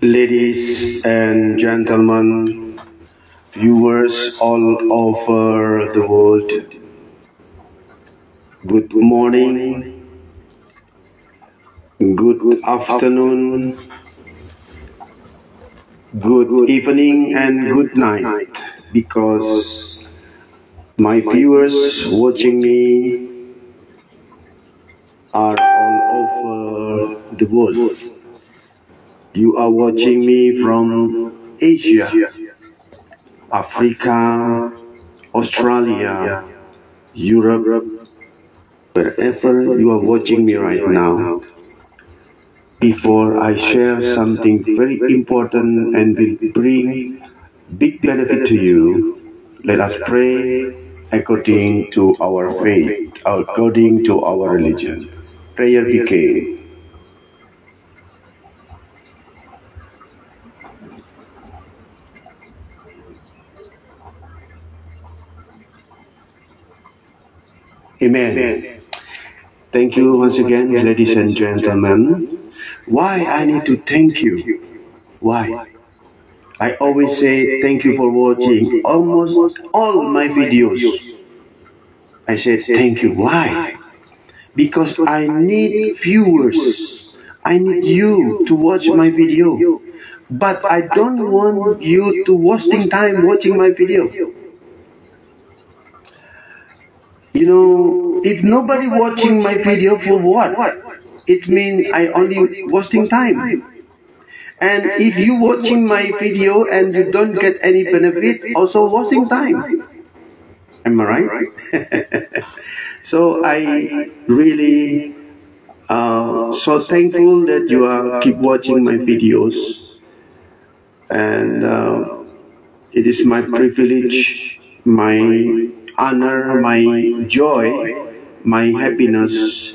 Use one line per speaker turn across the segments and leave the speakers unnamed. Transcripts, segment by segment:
Ladies and gentlemen, viewers all over the world, good morning, good afternoon, good evening, and good night, because my viewers watching me are all over the world. You are watching me from Asia, Africa, Australia, Europe, wherever you are watching me right now. Before I share something very important and will bring big benefit to you, let us pray according to our faith, according to our religion. Prayer begin. Amen. Thank you once again, ladies and gentlemen. Why I need to thank you? Why? I always say thank you for watching almost all my videos. I said thank you. Why? Because I need viewers. I need you to watch my video. But I don't want you to wasting time watching my video. You know, if nobody watching my video, for what? It means I only wasting time. And if you watching my video and you don't get any benefit, also wasting time. Am I right? So I really so thankful that you are keep watching my videos, and it is my privilege, my honor, my joy, my happiness.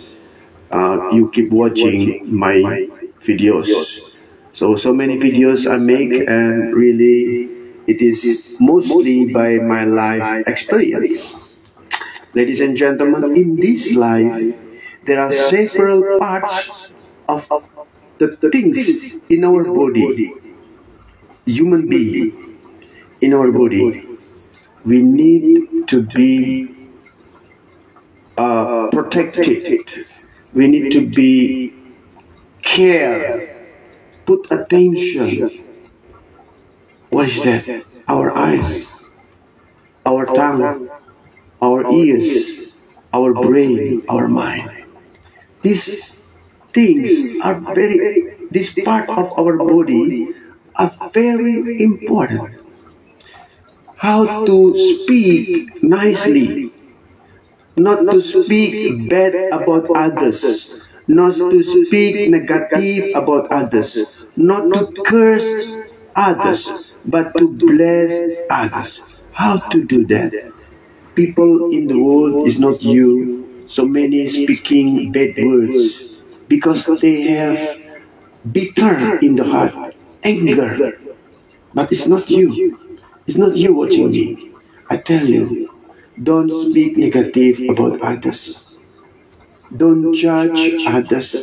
You keep watching my videos. So many videos I make, and really it is mostly by my life experience. Ladies and gentlemen, in this life, there are several parts of the things in our body, human being, in our body. We need to be protected. We need to be care, put attention. What is that? Our eyes, our tongue, our ears, our brain, our mind. These things are this part of our body are very important. How to speak nicely, not to speak bad about others, not to speak negative about others, not to curse others, but to bless others. How to do that? People in the world is not you, so many speaking bad words, because they have bitter in the heart, anger. But it's not you. It's not you watching me. I tell you, don't speak negative about others. Don't judge others.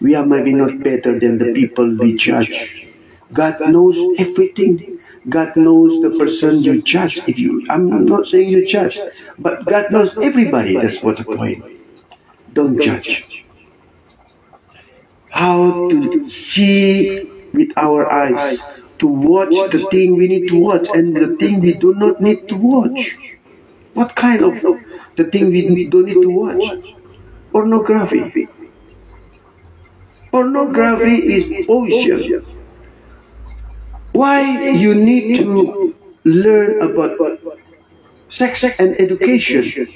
We are maybe not better than the people we judge. God knows everything. God knows the person you judge. I'm not saying you judge, but God knows everybody. That's what the point. Don't judge. How to see with our eyes, to watch the thing we need to watch and the thing we do not need to watch. What kind of the thing we don't need to watch? Pornography. Pornography is poison. Why you need to learn about sex and education?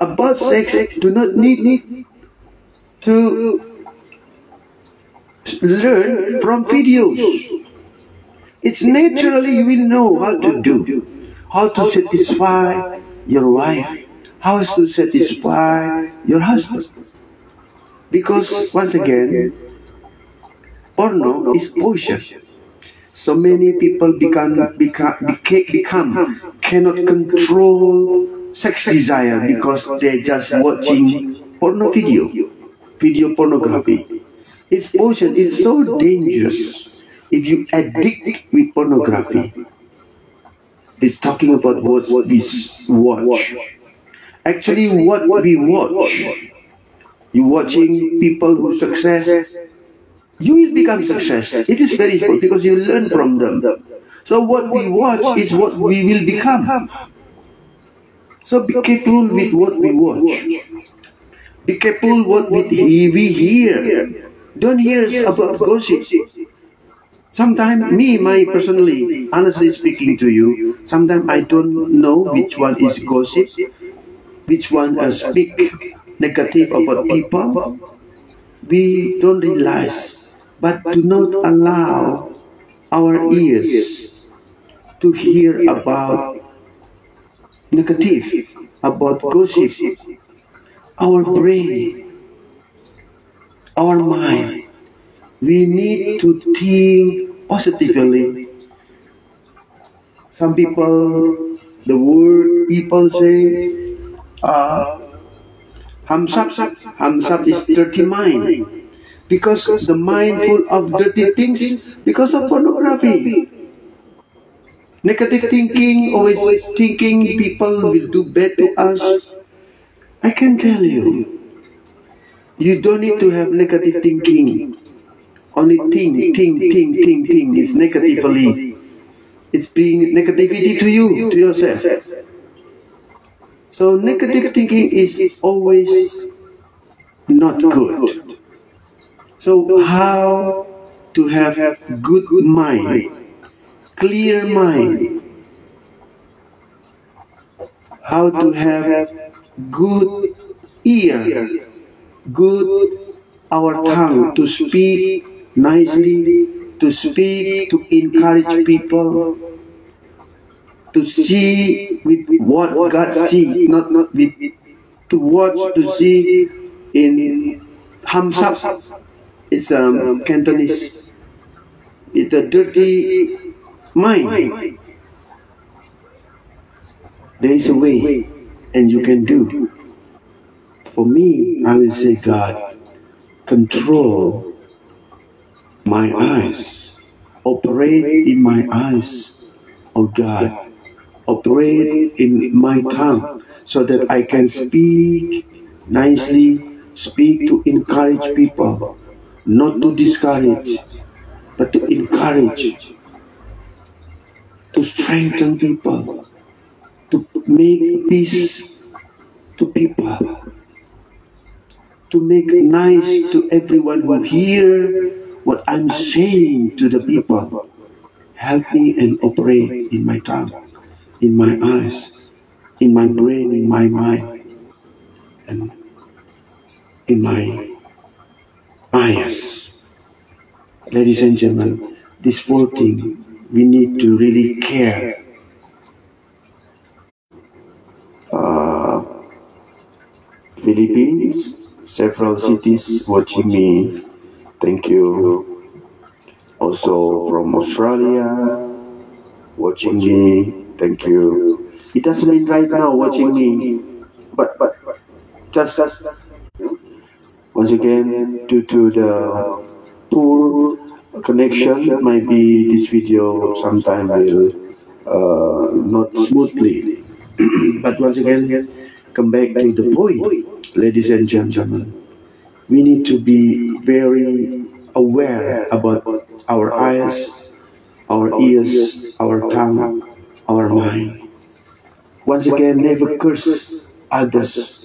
About sex, do not need to learn from videos. It's naturally you will know how to do, how to satisfy your wife, how to satisfy your husband. Because once again, porno is poison. So many people cannot control sex desire because they're just watching porno video pornography. Its poison is so dangerous. If you addict with pornography, it's talking about what we watch. Actually, what we watch. You watching people who success, you will become success. It is very good because you learn from them. So what we watch is what we will become. So be careful with what we watch. Be careful what we hear. Don't hear about gossip. Sometimes personally, honestly speaking to you, sometimes I don't know which one is gossip, which one speak negative about people. We don't realize, but do not allow our ears to hear about negative, about gossip. Our brain, our mind, we need to think positively. Some people, the word people say, Hamsap is dirty mind. Because the mind full of dirty things because of pornography. Negative thinking, always thinking people will do bad to us. I can tell you, you don't need to have negative thinking. Only think is negatively. It's bringing negativity to you, to yourself. So negative thinking is always not good. So how to have good mind, clear mind, how to have good ear, good our tongue to speak nicely, to speak, to encourage people, to see with what God sees, not with to watch, to see in Hamsap. It's Cantonese. It's a dirty mind. There is a way, and you can do. For me, I will say, God, control my eyes, operate in my eyes, oh God, operate in my tongue, so that I can speak nicely, speak to encourage people, not to discourage, but to encourage, to strengthen people, to make peace to people, to make nice to everyone who hear what I'm saying to the people. Help me and operate in my tongue, in my eyes, in my brain, in my mind, and in my eyes. Ladies and gentlemen, this four thing we need to really care. Philippines, several cities watching me. Thank you. Also from Australia, watching me. Thank you. It doesn't mean right now watching me, but just once again, due to the poor connection, maybe this video sometime will not smoothly. But once again, come back to the point, ladies and gentlemen. We need to be very aware about our eyes, our ears, our tongue, our mind. Once again, never curse others.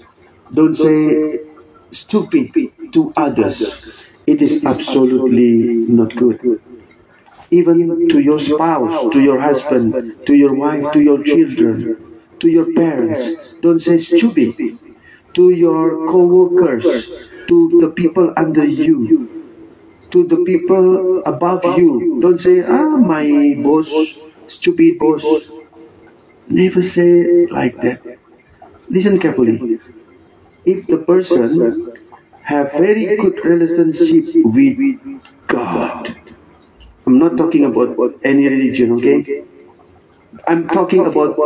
Don't say stupid to others. It is absolutely not good. Even to your spouse, to your husband, to your wife, to your children, to your parents, don't say stupid. To your co-workers, to the people under you, to the people above you, don't say, my boss, stupid boss. Never say like that. Listen carefully. If the person have very good relationship with God, I'm not talking about any religion, okay? I'm talking about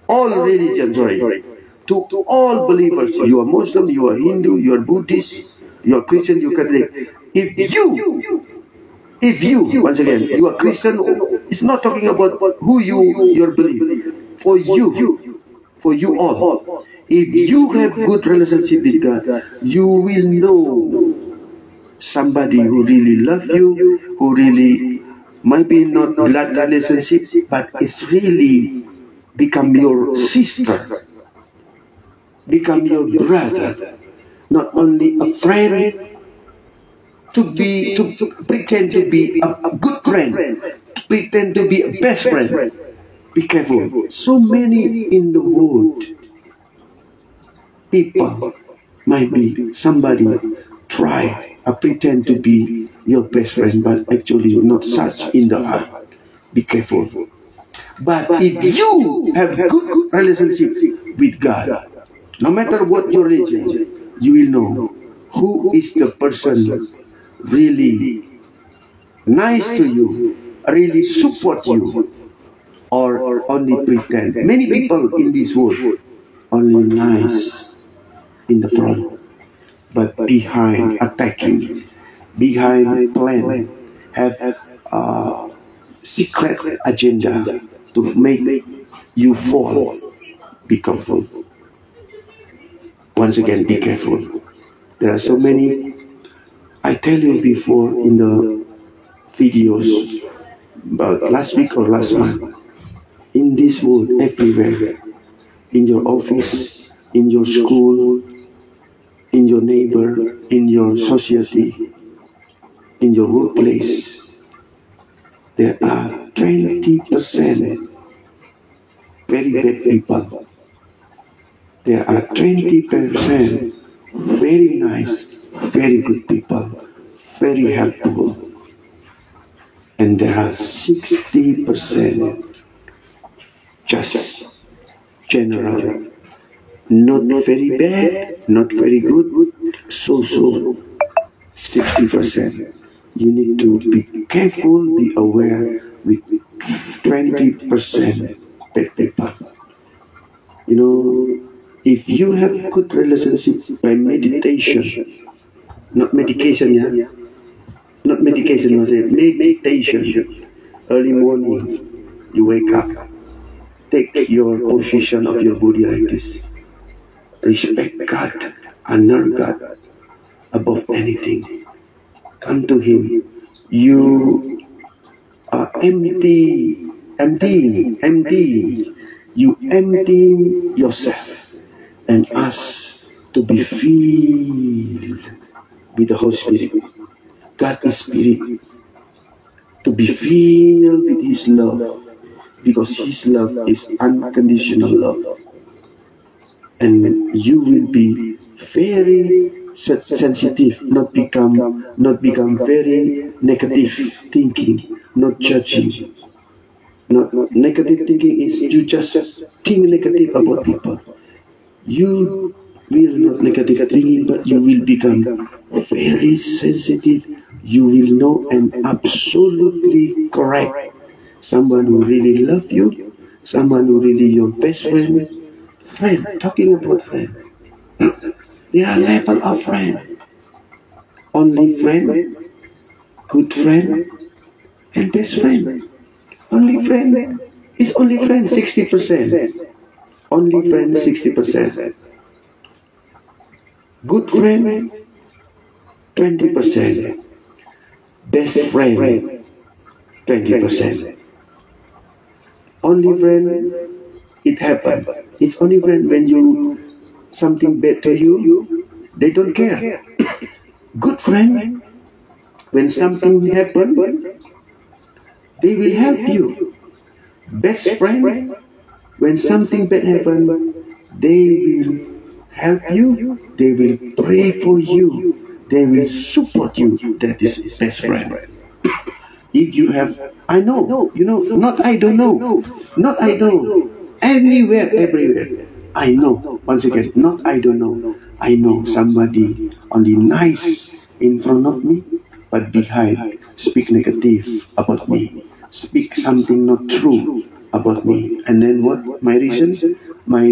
all religions, sorry. To all believers, you are Muslim, you are Hindu, you are Buddhist, You're Christian, you're Catholic. If you, once again, you are Christian, it's not talking about who your belief. For you all. If you have good relationship with God, you will know somebody who really loves you, who really might be not blood relationship, but it's really become your sister, become your brother, not only a friend, to pretend to be a good friend, to pretend to be a best friend. Be careful. So many in the world, people might be somebody try pretend to be your best friend, but actually not such in the heart. Be careful. But if you have good relationship with God, no matter what your religion, you will know who is the person really nice to you, really support you, or only pretend. Many people in this world only nice in the front, but behind attacking, behind plan, have a secret agenda to make you fall. Be careful. Once again, be careful. There are so many, I tell you before in the videos about last week or last month, in this world, everywhere, in your office, in your school, in your neighbor, in your society, in your workplace, there are 20% very bad people. There are 20% very nice, very good people, very helpful. And there are 60% just general, not very bad, not very good, so 60%. You need to be careful, be aware with 20% bad people. You know, if you have good relationship by meditation, not medication, yeah? Not medication, meditation. Early morning, you wake up, take your position of your body like this. Respect God, honor God above anything. Come to Him. You are emptying. You empty yourself and ask to be filled with the Holy Spirit. God is Spirit. To be filled with His love, because His love is unconditional love. And you will be very sensitive, not become very negative thinking, not judging. Not negative thinking is you just think negative about people. You will not negative thinking, but you will become very sensitive. You will know and absolutely correct someone who really loves you, someone who really your best friend. Friend, talking about friend. There are level of friend. Only friend, good friend, and best friend. Only friend is only friend 60%. Only friend 60%. Good friend 20%. Best friend 20%. Only friend, it happens. It's only friend when you something bad to you, they don't care. Good friend, when something happens, they will help you. Best friend, when something bad happens, they will help you, they will pray for you, they will support you. That is best friend. If you have, I know, you know, not I don't know, not I don't know, anywhere, everywhere. I know, once again, not I don't know. I know somebody only nice in front of me, but behind speak negative about me, speak something not true about me. And then what? My reason, my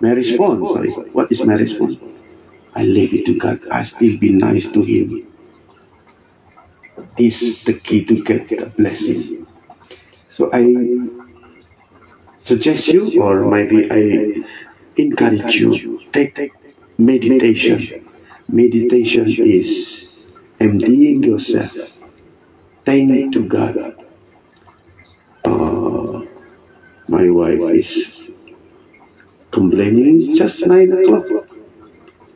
response. Sorry, what is my response? I leave it to God. I still be nice to Him. This is the key to get the blessing. So I suggest you, or maybe I encourage you, take meditation. Meditation is emptying yourself. Thank to God. My wife is complaining. It's just 9 o'clock.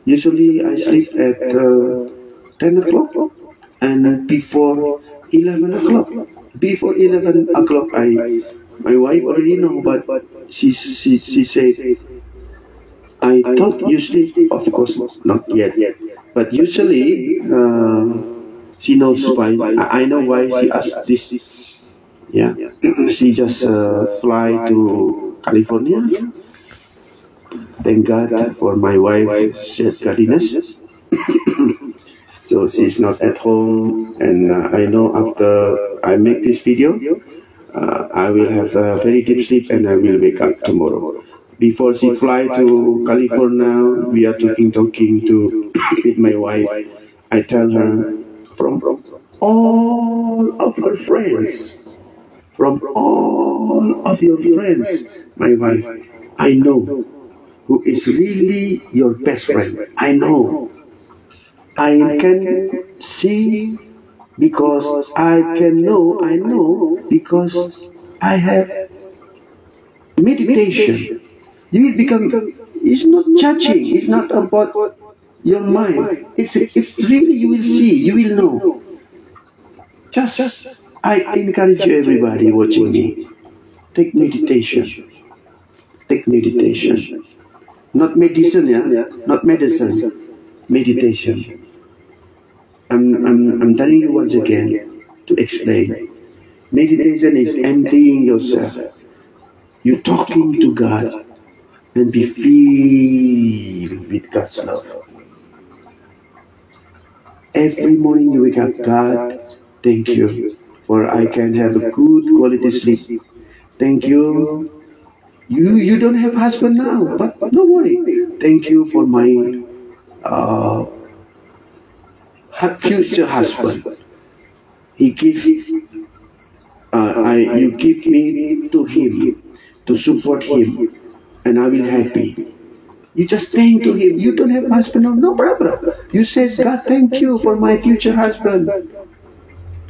Usually I sleep at 10 o'clock and before 11 o'clock. Before 11 o'clock, my wife already know, but she said, I thought you sleep. Of course, not yet. But usually, she knows why. I know why she asked this. Yeah, she just fly to California. Thank God for my wife, said godliness. So she's not at home, and I know after I make this video, I will have a very deep sleep and I will wake up tomorrow. Before she fly to California, we are talking to with my wife. I tell her from all of her friends, from all of your friends, my wife, I know who is really your best friend. I know. I can see because I know because I have meditation. You will become, it's not judging, it's not about your mind. It's really, you will see, you will know. Just, I encourage you, everybody watching me, take meditation. Take meditation. Not medicine, yeah? Not medicine. Meditation. I'm telling you once again to explain. Meditation is emptying yourself. You're talking to God and be filled with God's love. Every morning you wake up, God, thank you for I can have a good quality sleep. Thank you. You don't have husband now, but don't worry. Thank you for my future husband. He gives, you give me to him, to support him, and I will happy. You just thank to him. You don't have husband, no problem. You said, God, thank you for my future husband.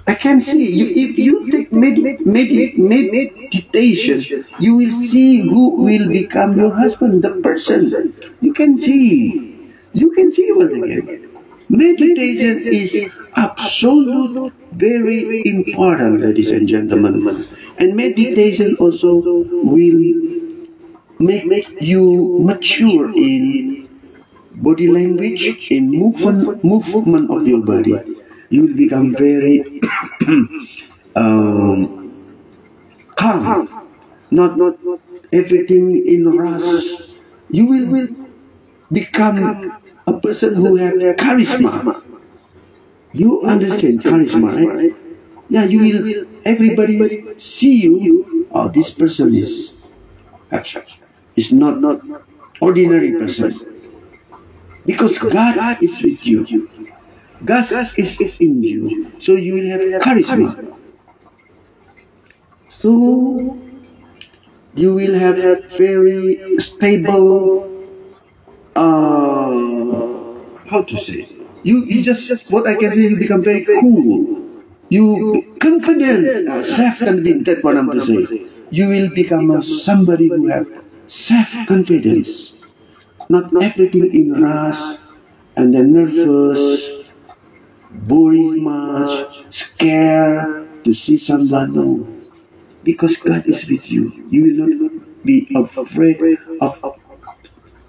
I can see you. If you take meditation, you will see who will become your husband, the person. You can see. You can see once again. Meditation is absolute, very important, ladies and gentlemen. And meditation also will make you mature in body language, in movement of your body. You will become very calm. Not everything in rush. You will become a person who has charisma. You understand charisma, right? Yeah, you will. Everybody see you. Oh, this person is not ordinary person. Because God is with you. God is in you. So you will have charisma. So you will have very stable, how to say? You just, what I can say, you become very cool. You, confidence, self-confidence, that's what I'm to say. You will become somebody who have self-confidence. Not everything in rush, and then nervous, worried much, scared to see someone. No. Because God is with you. You will not be afraid of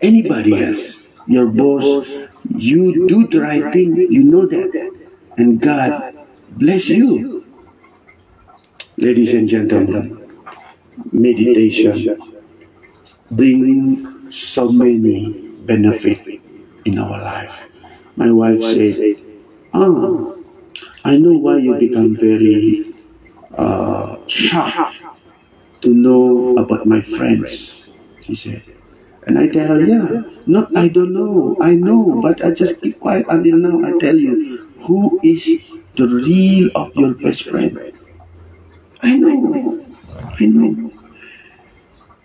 anybody else. Your boss, you do the right thing, you know that. And God bless you. Ladies and gentlemen, meditation brings so many benefits in our life. My wife said, I know why you become very shocked to know about my friends, she said. And I tell her, yeah, not I don't know, I know, but I just keep quiet until now. I tell you, who is the real of your best friend? I know, I know.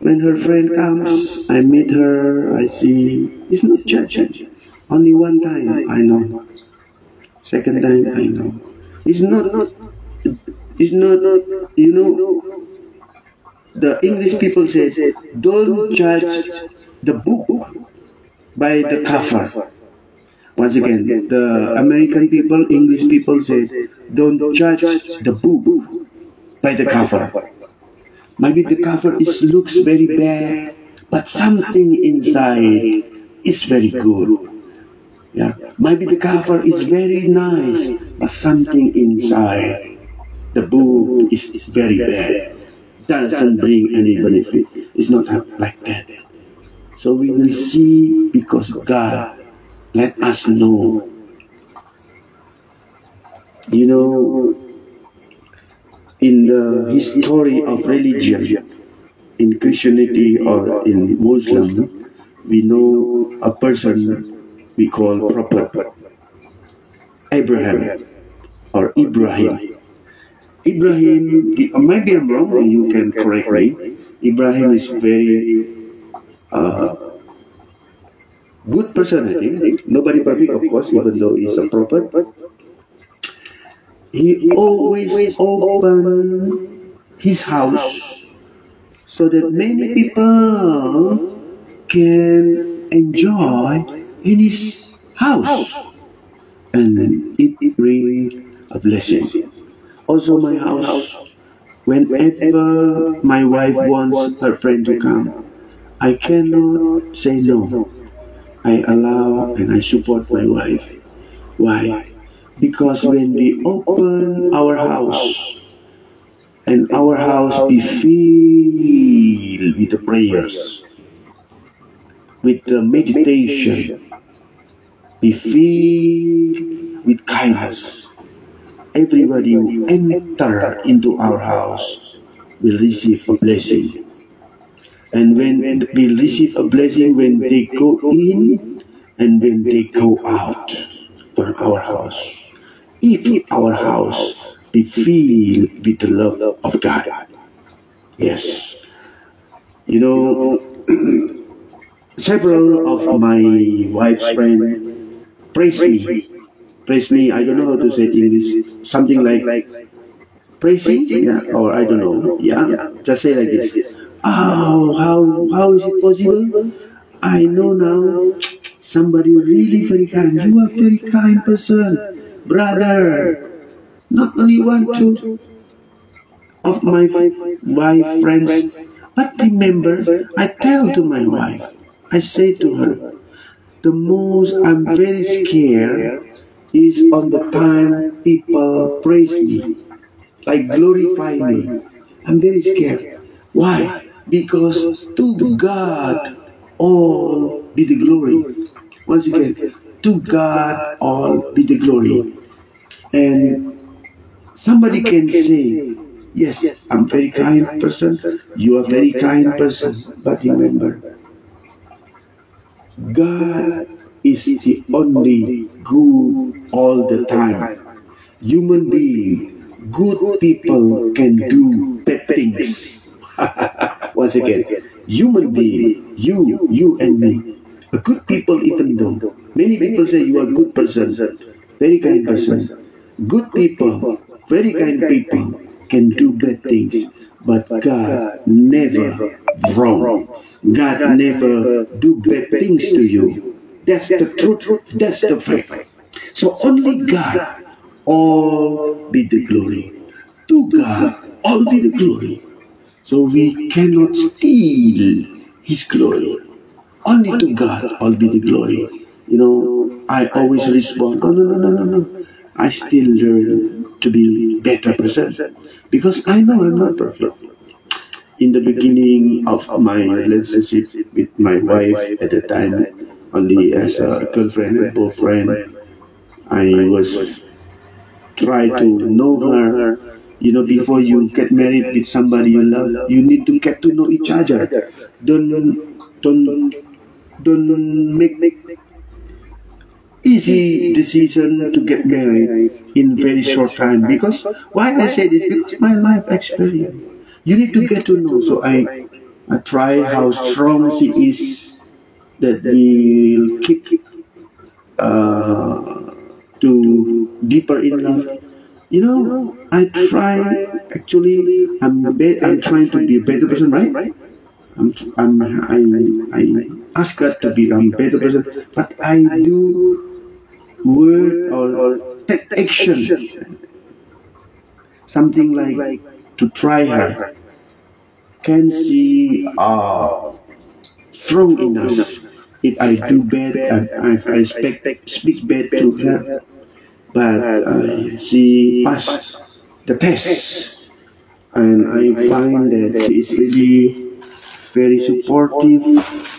When her friend comes, I meet her, I see, it's not judging. Only one time, I know. Second time, I know. It's not, it's not, you know, the English people said, don't judge the book by the cover. Once again, the American people, English people said, don't judge the book by the cover. Maybe the cover looks very bad, but something inside is very good. Yeah. Maybe the cover is very nice, but something inside the book is very bad. Doesn't bring any benefit. It's not like that. So we will see because God let us know. You know, in the history of religion, in Christianity or in Muslim, we know a person we call Prophet Abraham or Ibrahim. Ibrahim, maybe I'm wrong, you can correct me. Ibrahim is very good person, I think. Nobody perfect, of course, even though he's a prophet. He always opened his house so that many people can enjoy in his house. And it brings a blessing. Also my house, whenever my wife wants her friend to come, I cannot say no. I allow and I support my wife. Why? Because when we open our house, and our house be filled with the prayers, with the meditation, be filled with kindness, everybody who enter into our house will receive a blessing. And when we receive a blessing, when they go in and when they go out from our house, if our house be filled with the love of God. Yes. You know, several of my wife's friends praise me. Praise me, I don't know how to say it in English. Something like praising, yeah, or I don't know. Yeah, just say like this. Oh, how is it possible? I know now. Somebody really very kind. You are very kind person, brother. Not only one, two of my wife friends, but remember, I tell to my wife, I say to her, the most I'm very scared is on the time people praise me, like glorify me. I'm very scared. Why? Because to God all be the glory. Once again, to God all be the glory. And somebody can say, yes, I'm very kind person, you are very kind person, but remember, God is the only good all the time. Human being, good people can do bad things. Once again, human being, you and me, a good people even though, many people say you are a good person, very kind person. Good people, very kind people can do bad things, but God never wrong. God never do bad things to you. That's the truth, that's the fact. So only God, all be the glory. To God, all be the glory. So we cannot steal His glory. Only to God, all be the glory. You know, I always respond, no. I still learn to be better person because I know I'm not perfect. In the beginning of my relationship with my wife at the time, only as a girlfriend and boyfriend, I was try to know her. You know, before you get married with somebody you love, you need to get to know each other. Don't don't make easy decision to get married in very short time. Because why I say this? Because my life experience. You need to get to know. So I try how strong she is, that we will keep to deeper in love. You know, I try. Actually, I'm trying to be a better person, right? I ask God to be a better person, but I do word or take action, something like to try her. Can she strong enough? If I do bad, I speak bad to her, but she passed the test, and I find that she is really very supportive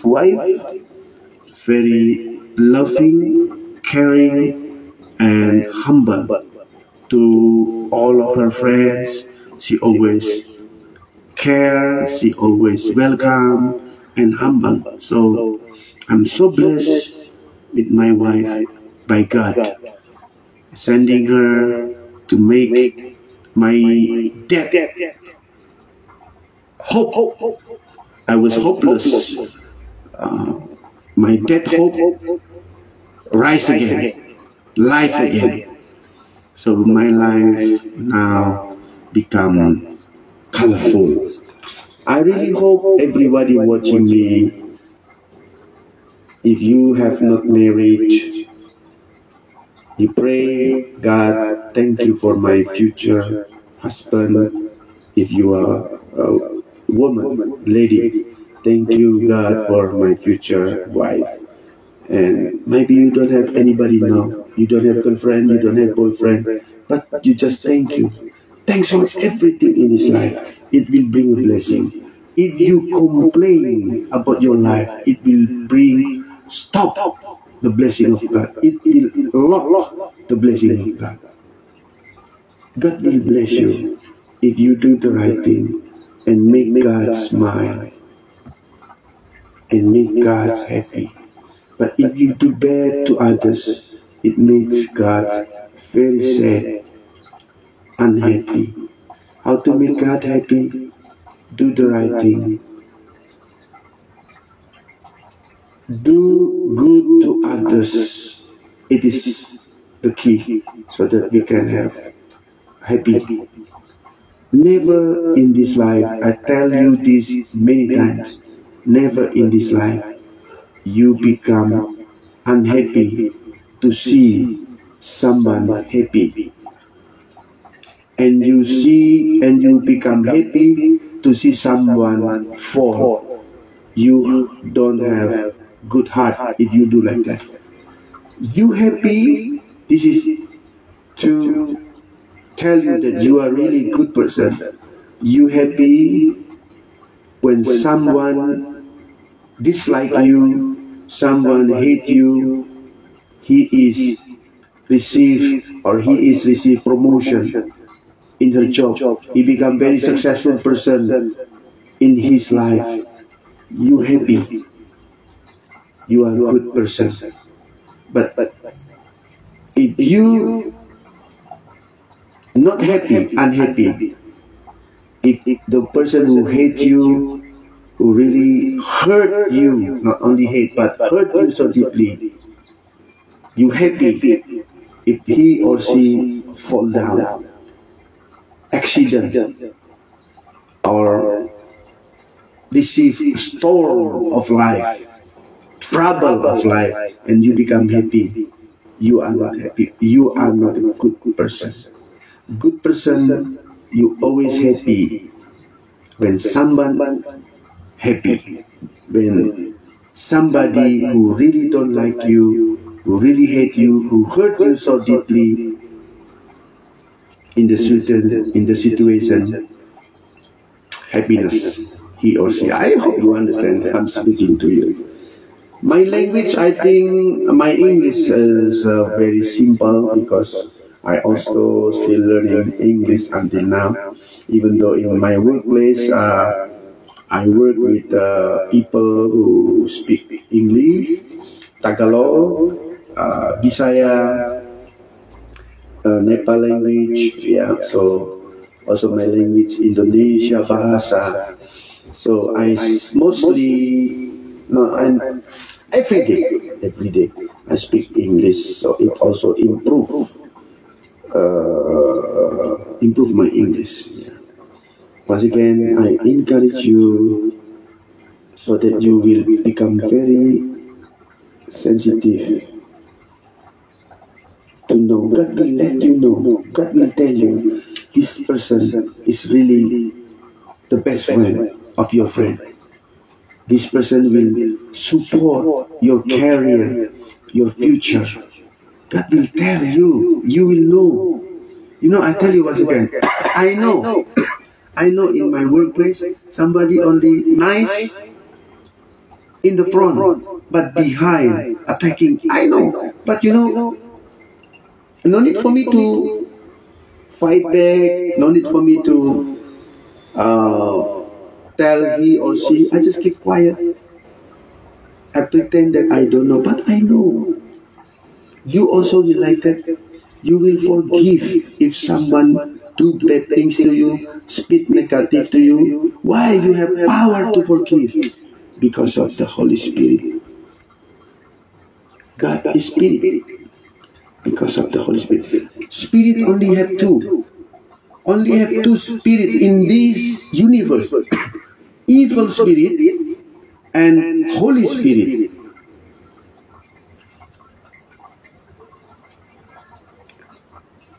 wife, very loving, caring, and humble to all of her friends. She always care, she always welcome and humble. So I'm so blessed with my wife by God, sending her to make my death hope. I was hopeless. Uh, my dead hope rise again, life again. So my life now become colorful. I really hope everybody watching me, if you have not married, you pray, God, thank you for my future husband. If you are a woman, lady, thank you, God, for my future wife. And maybe you don't have anybody now. You don't have girlfriend, you don't have boyfriend, but you just thank you. Thanks for everything in his life. It will bring a blessing. If you complain about your life, it will bring stop the blessing of God. It will lock the blessing of God. God will bless you if you do the right thing and make God smile and make God happy. But if you do bad to others, it makes God very sad, unhappy. How to make God happy? Do the right thing. Do good to others. It is the key so that we can have happy. Never in this life, I tell you this many times, never in this life you become unhappy to see someone happy. And you become happy to see someone fall. You don't have good heart if you do like that. You happy, this is to tell you that you are really good person. You happy when someone dislike you, someone hate you, he is receive promotion in her job. He become very successful person in his life. You happy, you are a good person. But if you not happy, unhappy, if the person who hate you, who really hurt you, not only hate but hurt you so deeply, you happy if he or she fall down, accident, or receive storm of life, trouble of life, and you become happy. You are not happy. You are not a good person. Good person, you always happy when someone happy. When somebody who really don't like you, who really hate you, who hurt you so deeply in the situation, happiness, he or she. I hope you understand. I'm speaking to you. My language, I think, my English is very simple because I also still learning English until now. Even though in my workplace, I work with people who speak English, Tagalog, Bisaya, Nepal language. Yeah, so also my language Indonesia Bahasa. So mostly no, and every day I speak English. So it also improve my English. Yeah. Once again, I encourage you so that you will become very sensitive to know. God will let you know. God will tell you this person is really the best friend of your friend. This person will support your career, your future. God will tell you. You will know. You know, I tell you once again. I know. I know in my workplace, somebody only nice in the front, but behind attacking. I know. But you know, no need for me to fight back. No need for me to tell he or she. I just keep quiet. I pretend that I don't know, but I know. You also will like that. You will forgive if someone do bad things to you, speak negative to you. Why? You have power to forgive because of the Holy Spirit. God is Spirit because of the Holy Spirit. Spirit only have two. Only have two spirits in this universe. Evil spirit and Holy Spirit.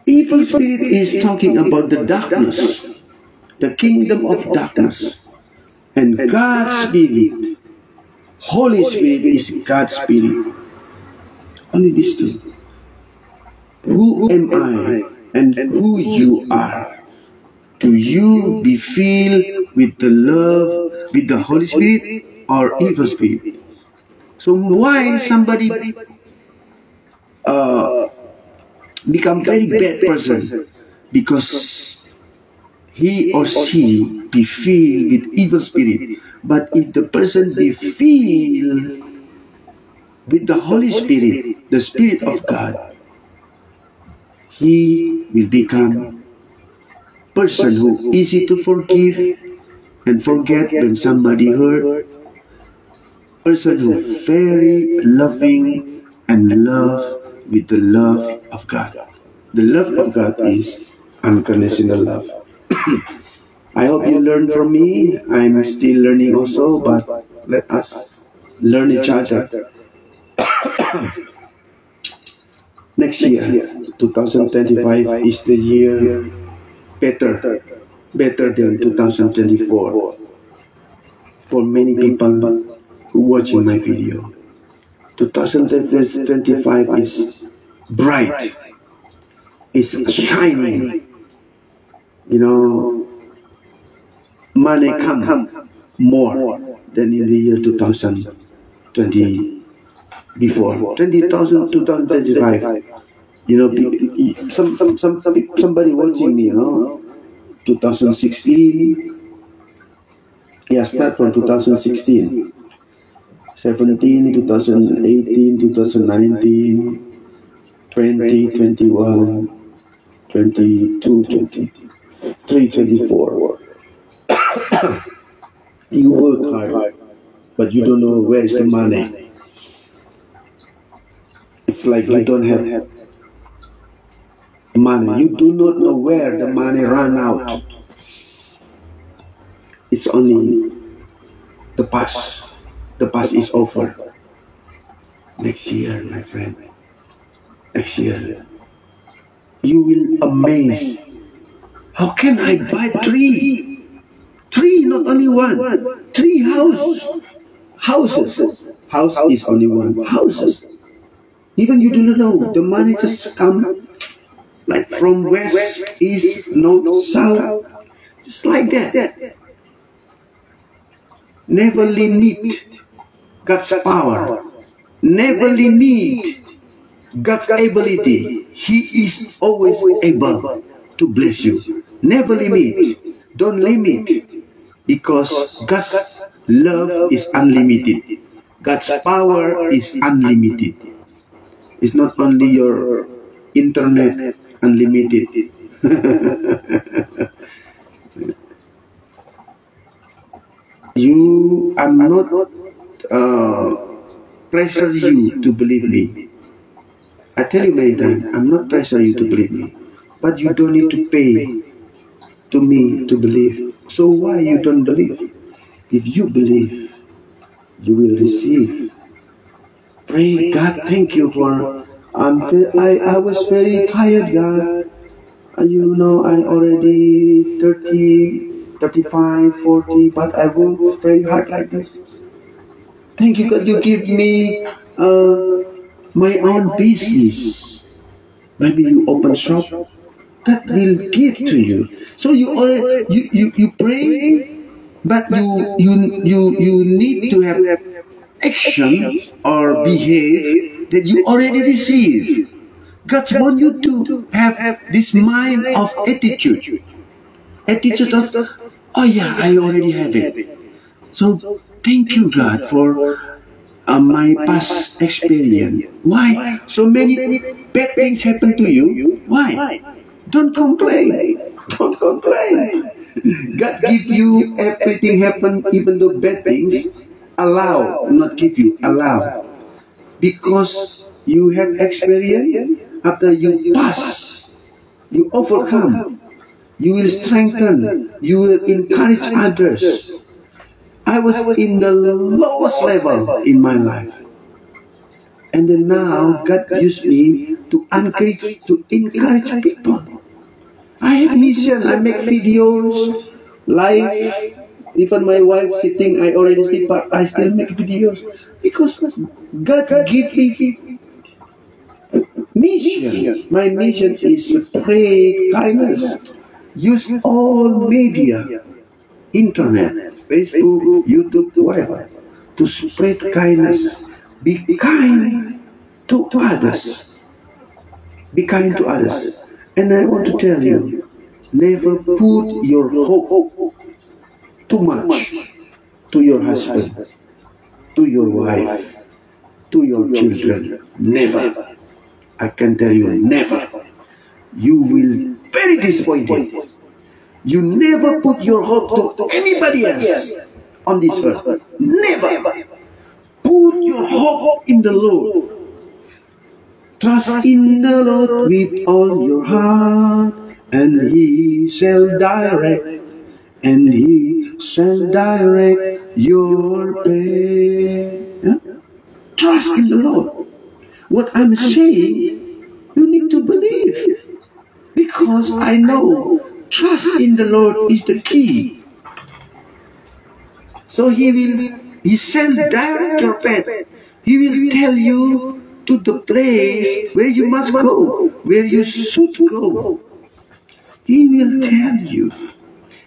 Evil spirit is talking about the darkness, the kingdom of darkness. And God's Spirit, Holy Spirit is God's Spirit. Only these two. Who am I and who you are? Do you be filled with the love, with the Holy Spirit or evil spirit? So why somebody become very bad person? Because he or she be filled with evil spirit. But if the person be filled with the Holy Spirit, the Spirit of God, he will become person who easy to forgive and forget when somebody hurt. Person who very loving and love with the love of God. The love of God is unconditional love. I hope you learn from me. I'm still learning also, but let us learn each other. Next year, 2025 is the year better than 2024 for many people who watching my video. 2025 is bright, it's shining. You know, money come more than in the year 2020 before. 2025. You know, somebody watching me, you know, 2016. Yeah, start from 2016. 17, 2018, 2019, 20, 21, 22, 23, 24. You work hard, but you don't know where is the money. It's like you don't have money. You do not know where the money ran out. It's only the past. The past is over. Next year, my friend. Next year, you will amaze. How can I buy three? Three, not only one. Three houses. House is only one. Houses. Even you do not know. The money just come like from west, east, north, south. Just like that. Never limit God's power. Never limit God's ability. He is always able to bless you. Never limit. Don't limit. Because God's love is unlimited. God's power is unlimited. It's not only your internet unlimited. I'm not pressure you to believe me. I tell you many times, I'm not pressure you to believe me. But you don't need to pay to me to believe. So why you don't believe? If you believe, you will receive. Pray, God, thank you for, I was very tired, God. You know, I already 30, 35, 40, but I work very hard like this. Thank you, God, you give me my own business. Maybe you open shop, that will give to you. So you already, you pray, but you need to have action or behave that you already receive. God wants you to have this mind of attitude. Attitude of, oh yeah, I already have it. So thank you, God, for my past experience. Why? So many bad things happen to you. Why? Don't complain. Don't complain. God give you everything happen, even though bad things. Allow, not give you, allow. Because you have experience, after you pass, you overcome, you will strengthen, you will encourage others. I was in the lowest level in my life. And then now God used me to encourage people. I have mission, I make videos, live. Even my wife sitting, I already sleep, but I still make videos. Because God give me mission. My mission is to spread kindness. Use all media, internet, Facebook, YouTube, whatever, to spread kindness. Be kind to others. Be kind to others. And I want to tell you, never put your hope too much to your husband, to your wife, to your children. Never. I can tell you, never. You will be very disappointed. You never put your hope to anybody else on this earth. Never. Put your hope in the Lord. Trust in the Lord with all your heart, and He shall direct, and He shall direct your path. Yeah? Trust in the Lord. What I'm saying, you need to believe. Because I know trust in the Lord is the key. So He shall direct your path. He will tell you to the place where you must go, where you should go. He will tell you.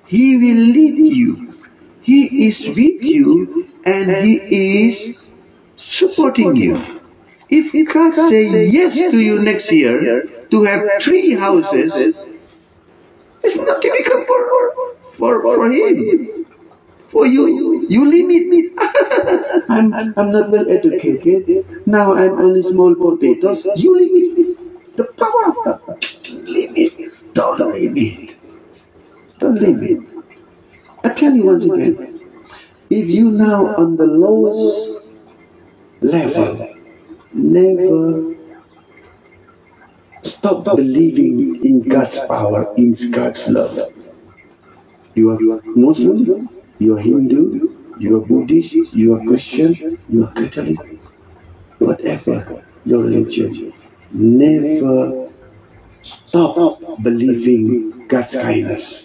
He will lead you. He is with you and He is supporting you. If God say yes to you next year to have 3 houses, it's not difficult for Him. For you, you limit me. I'm not well educated. Now I'm only small potatoes. You limit me. The power of God. Limit. Don't limit. Don't limit. I tell you once again, if you now on the lowest level, never stop believing in God's power, in God's love. You are Muslim, you are Hindu, you are Buddhist, you are Christian, you are Catholic, whatever your religion, never stop believing God's kindness.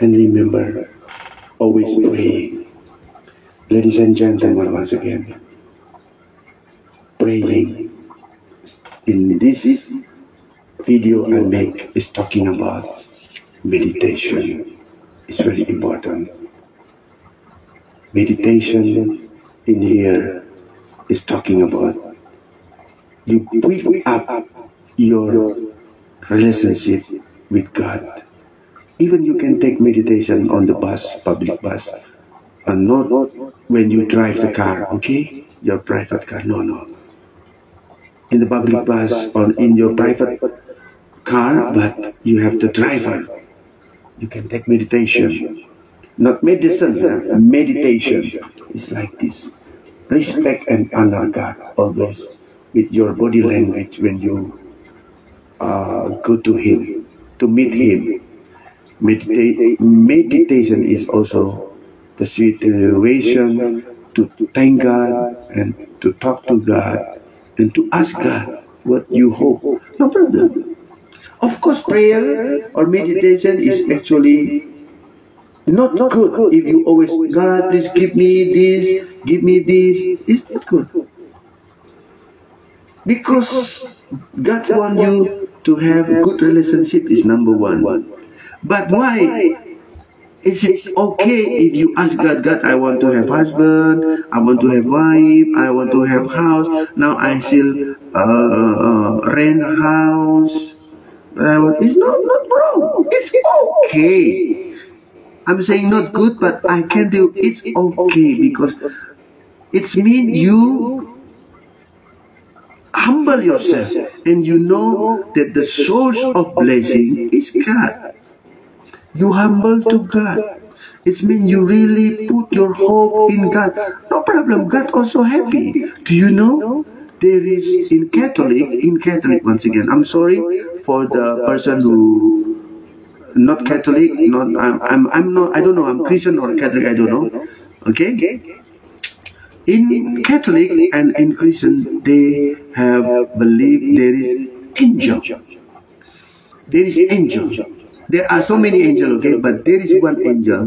And remember, always praying. Ladies and gentlemen, once again, praying. In this video I make is talking about meditation. It's very important. Meditation in here is talking about you build up your relationship with God. Even you can take meditation on the bus, public bus, and not when you drive the car, okay? Your private car, no. In the public bus or in your private car, but you have the driver. You can take meditation. Not medicine, meditation. It's like this. Respect and honor God always with your body language when you go to Him, to meet Him. Meditation is also the situation to thank God and to talk to God and to ask God what you hope. No problem. Of course, prayer or meditation is actually not good if you always, God, please give me this, give me this. It's not good. Because God wants you to have good relationship is number one. But why? Is it okay if you ask God, God, I want to have husband, I want to have wife, I want to have house, now I still rent a house. It's not wrong. It's okay. I'm saying not good, but I can do it's okay because it means you humble yourself and you know that the source of blessing is God. You humble to God. It means you really put your hope in God. No problem. God also happy. Do you know? There is in Catholic once again. I'm sorry for the person who not Catholic. I'm not. I don't know. I'm Christian or Catholic. I don't know. Okay. In Catholic and in Christian, they have believed there is angel. There is angel. There are so many angels, okay, but there is one angel,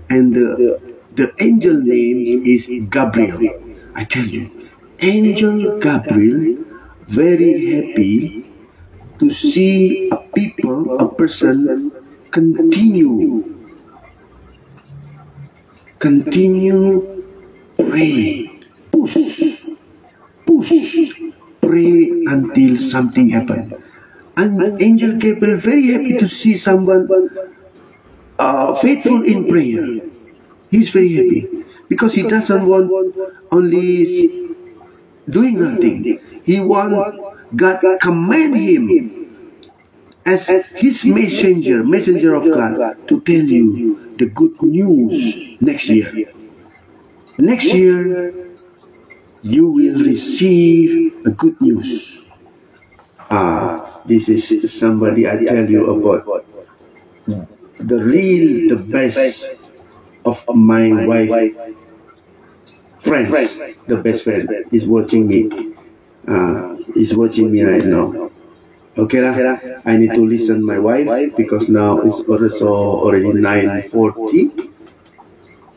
and the angel name is Gabriel. I tell you, Angel Gabriel, very happy to see a person continue pray, push, pray until something happens. And Angel Gabriel very happy to see someone faithful in prayer. He's very happy because he doesn't want only doing nothing. He wants God to command him as his messenger of God to tell you the good news next year. Next year, you will receive a good news. This is somebody I tell you about. The best of my wife friends, the best friend is watching me. Is watching me right now. Okay lah, I need to listen my wife because now it's also already 9:40.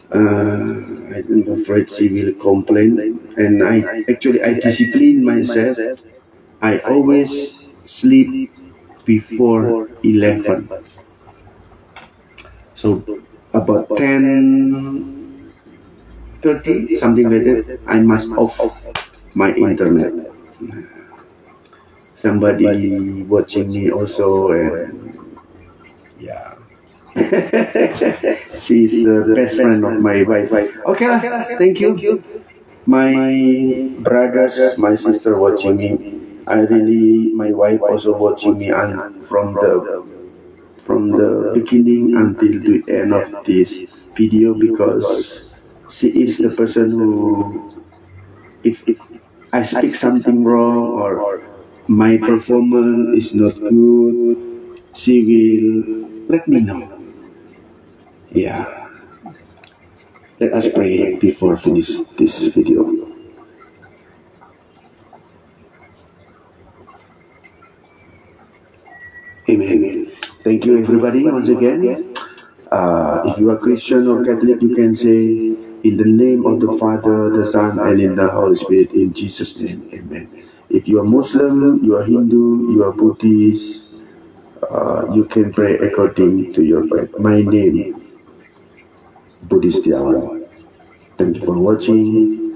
I'm afraid she will complain, and I discipline myself. I always sleep before 11. So about 10:30, something like that, I must off my internet. Somebody watching me also, and yeah. She's the best friend of my wife. Okay, thank you. My brothers, my sister watching me. My wife also watching me, and from the beginning until the end of this video, because she is the person who, if I speak something wrong or my performance is not good, she will let me know. Yeah. Let us pray before finish this video. Amen. Thank you everybody once again. If you are Christian or Catholic, you can say, in the name of the Father, the Son, and in the Holy Spirit, in Jesus' name. Amen. If you are Muslim, you are Hindu, you are Buddhist, you can pray according to your faith. My name, Buddhist Setiawan. Thank you for watching.